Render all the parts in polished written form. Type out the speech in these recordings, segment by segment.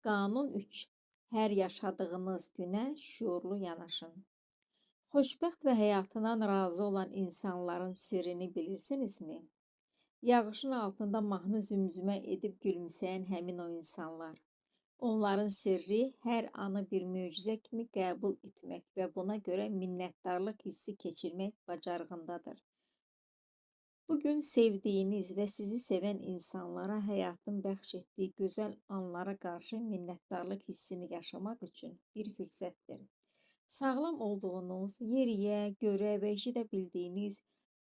Qanun 3. Hər yaşadığınız günə şuurlu yanaşın. Xoşbəxt və həyatından razı olan insanların sirrini bilirsinizmi? Yağışın altında mahnı zümzümə edib gülümsəyən həmin o insanlar. Onların sirri hər anı bir möcüzə kimi qəbul etmək və buna görə minnətdarlıq hissi keçirmək bacarığındadır. Bugün sevdiyiniz və sizi sevən insanlara həyatın bəxş etdiyi gözəl anlara qarşı minnətdarlıq hissini yaşamaq üçün bir fürsətdir. Sağlam olduğunuz, yeriyə, görə və eşidə bildiyiniz,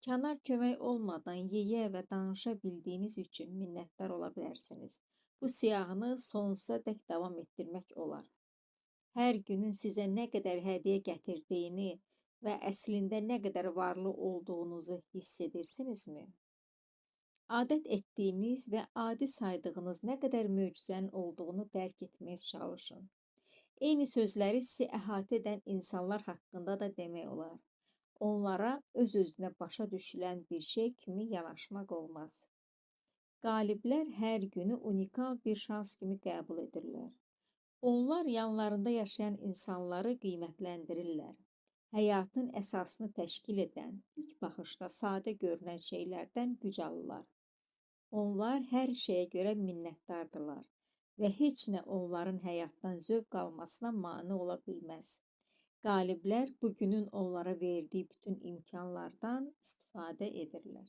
kənar kömək olmadan yeyə və danışa bildiyiniz üçün minnətdar ola bilərsiniz. Bu siyahını sonsuza dək davam etdirmək olar. Hər günün sizə nə qədər hədiyyə gətirdiyini və əslində nə qədər varlı olduğunuzu hiss edirsinizmi? Adət etdiyiniz və adi saydığınız nə qədər möcüzənin olduğunu dərk etməyə çalışın. Eyni sözləri sizi əhatə edən insanlar haqqında da demək olar. Onlara öz-özünə başa düşülən bir şey kimi yanaşmaq olmaz. Qaliblər hər günü unikal bir şans kimi qəbul edirlər. Onlar yanlarında yaşayan insanları qiymətləndirirlər. Həyatın əsasını təşkil edən, ilk baxışda sadə görünən şeylərdən güc alırlar. Onlar hər şeyə görə minnətdardırlar və heç nə onların həyatdan zövq almasına mane ola bilməz. Qaliblər bugünün onlara verdiyi bütün imkanlardan istifadə edirlər.